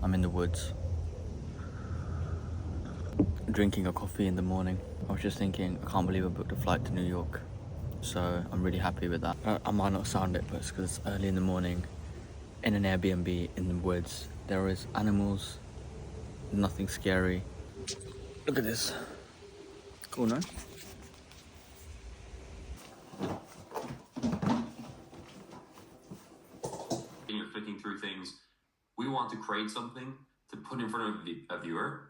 I'm in the woods, drinking a coffee in the morning. I was just thinking, I can't believe I booked a flight to New York. So I'm really happy with that. I might not sound it, but it's because it's early in the morning, in an Airbnb in the woods. There is animals, nothing scary. Look at this. Cool, no? You're flicking through things. We want to create something to put in front of a viewer.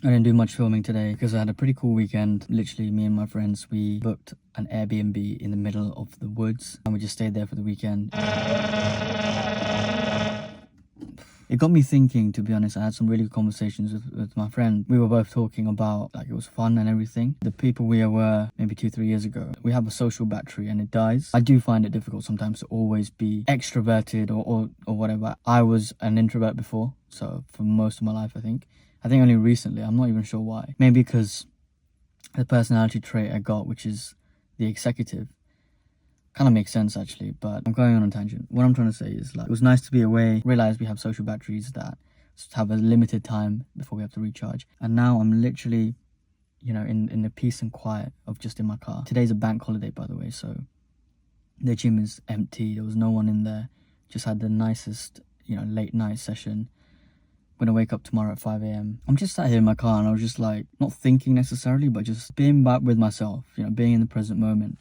I didn't do much filming today because I had a pretty cool weekend. Literally, me and my friends, we booked an Airbnb in the middle of the woods and we just stayed there for the weekend. It got me thinking, to be honest. I had some really good conversations with my friend. We were both talking about, like, it was fun and everything. The people we were maybe 2-3 years ago, we have a social battery and it dies. I do find it difficult sometimes to always be extroverted or whatever. I was an introvert before, so for most of my life, I think only recently, I'm not even sure why. Maybe because the personality trait I got, which is the executive, kind of makes sense actually, but I'm going on a tangent. What I'm trying to say is, like, it was nice to be away, realize we have social batteries that have a limited time before we have to recharge. And now I'm literally, you know, in the peace and quiet of just in my car. Today's a bank holiday, by the way, so the gym is empty. There was no one in there. Just had the nicest, you know, late night session. I'm gonna wake up tomorrow at 5 a.m. I'm just sat here in my car and I was just like, not thinking necessarily, but just being back with myself, you know, being in the present moment.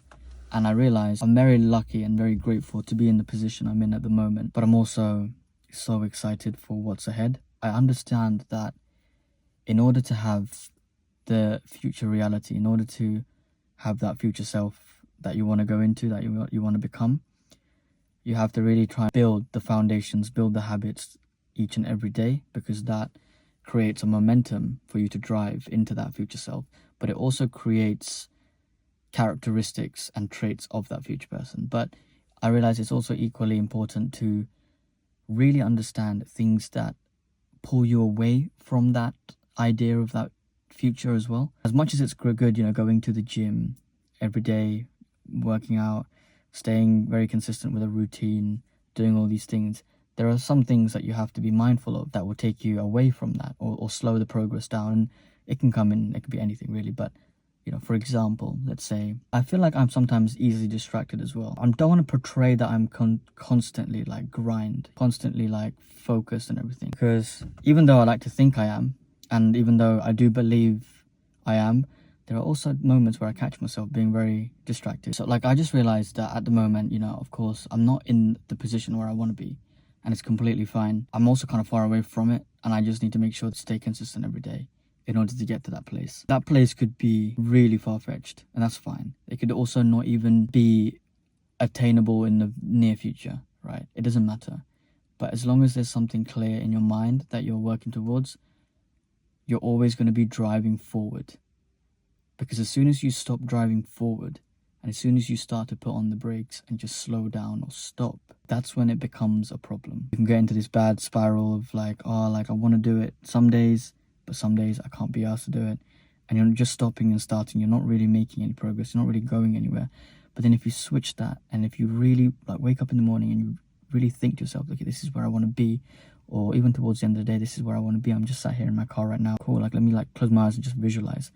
And I realized I'm very lucky and very grateful to be in the position I'm in at the moment. But I'm also so excited for what's ahead. I understand that in order to have the future reality, in order to have that future self that you want to go into, that you want to become, you have to really try and build the foundations, build the habits each and every day, because that creates a momentum for you to drive into that future self. But it also creates characteristics and traits of that future person. But I realize it's also equally important to really understand things that pull you away from that idea of that future as well. As much as it's good, you know, going to the gym every day, working out, staying very consistent with a routine, doing all these things, there are some things that you have to be mindful of that will take you away from that or slow the progress down. And it can be anything really, but you know, for example, let's say, I feel like I'm sometimes easily distracted as well. I don't want to portray that I'm constantly like constantly like focused and everything. Because even though I like to think I am, and even though I do believe I am, there are also moments where I catch myself being very distracted. So like, I just realized that at the moment, you know, of course, I'm not in the position where I want to be. And it's completely fine. I'm also kind of far away from it. And I just need to make sure to stay consistent every day in order to get to that place. That place could be really far-fetched, and that's fine. It could also not even be attainable in the near future, right? It doesn't matter. But as long as there's something clear in your mind that you're working towards, you're always going to be driving forward. Because as soon as you stop driving forward, and as soon as you start to put on the brakes and just slow down or stop, that's when it becomes a problem. You can get into this bad spiral of like, oh, like I want to do it some days, but some days I can't be asked to do it. And you're just stopping and starting. You're not really making any progress. You're not really going anywhere. But then if you switch that, and if you really like wake up in the morning and you really think to yourself, okay, this is where I want to be, or even towards the end of the day, this is where I want to be. I'm just sat here in my car right now. Cool, like let me like close my eyes and just visualize.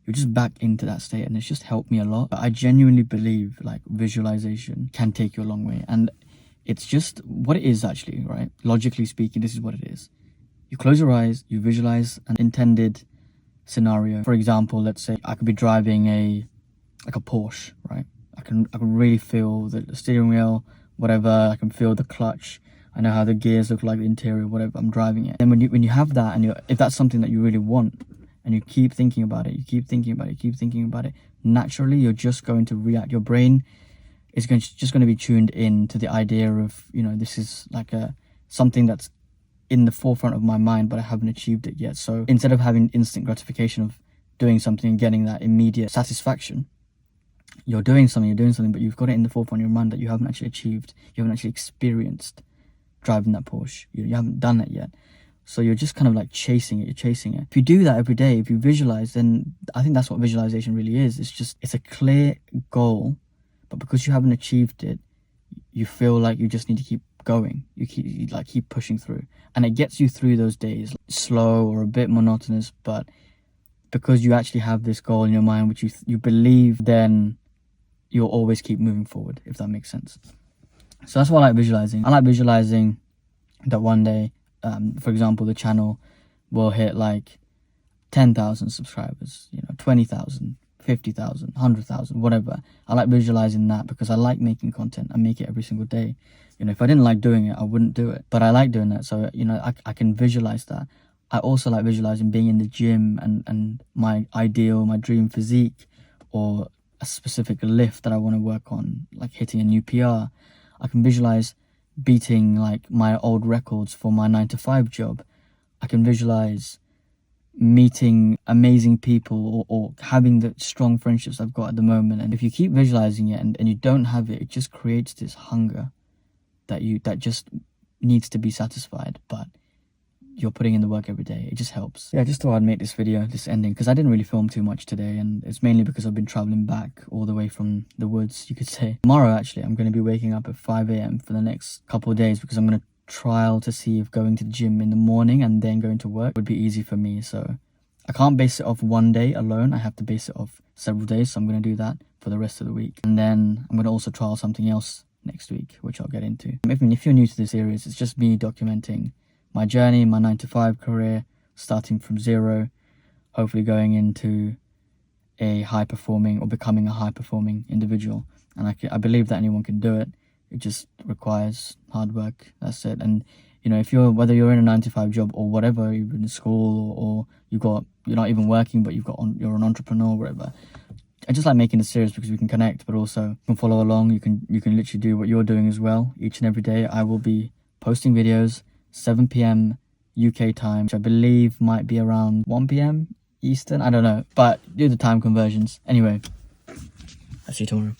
You're just back into that state, and it's just helped me a lot. But I genuinely believe like visualization can take you a long way. And it's just what it is actually, right? Logically speaking, this is what it is. You close your eyes, you visualize an intended scenario. For example, let's say I could be driving a Porsche, right? I can really feel the steering wheel, whatever. I can feel the clutch. I know how the gears look like, the interior, whatever. I'm driving it. And when you have that, and if that's something that you really want, and you keep thinking about it, naturally you're just going to react. Your brain is just going to be tuned in to the idea of, you know, this is like something that's in the forefront of my mind, but I haven't achieved it yet. So instead of having instant gratification of doing something and getting that immediate satisfaction, you're doing something, but you've got it in the forefront of your mind that you haven't actually achieved. You haven't actually experienced driving that Porsche. You haven't done it yet. So you're just kind of like chasing it. If you do that every day, if you visualize, then I think that's what visualization really is. It's a clear goal, but because you haven't achieved it, you feel like you just need to keep going. You keep pushing through, and it gets you through those days, slow or a bit monotonous, but because you actually have this goal in your mind, which you believe, then you'll always keep moving forward, if that makes sense. So that's why I like visualizing. I like visualizing that one day, for example, the channel will hit like 10,000 subscribers, 20,000, 50,000, 100,000, whatever. I like visualizing that because I like making content. I make it every single day. If I didn't like doing it, I wouldn't do it. But I like doing that, so I can visualize that. I also like visualizing being in the gym and my ideal, my dream physique, or a specific lift that I want to work on, like hitting a new PR. I can visualize beating like my old records for my 9-to-5 job. I can visualize meeting amazing people or having the strong friendships I've got at the moment. And if you keep visualizing it and you don't have it, it just creates this hunger that just needs to be satisfied, but you're putting in the work every day. It just helps. Yeah, I just thought I'd make this video, this ending, because I didn't really film too much today, and it's mainly because I've been traveling back all the way from the woods, you could say. Tomorrow, actually, I'm going to be waking up at 5 a.m. for the next couple of days, because I'm going to trial to see if going to the gym in the morning and then going to work would be easy for me. So I can't base it off one day alone. I have to base it off several days, so I'm going to do that for the rest of the week. And then I'm going to also trial something else next week, which I'll get into. I mean, if you're new to this series, it's just me documenting my journey, my 9-to-5 career, starting from zero, hopefully going into a high-performing or becoming a high-performing individual. And I believe that anyone can do it. It just requires hard work. That's it. And if whether you're in a 9-to-5 job or whatever, you're in school or you're not even working, but you're an entrepreneur or whatever. I just like making this series because we can connect, but also you can follow along. You can literally do what you're doing as well. Each and every day, I will be posting videos 7 p.m. UK time, which I believe might be around 1 p.m. Eastern. I don't know, but do the time conversions. Anyway, I'll see you tomorrow.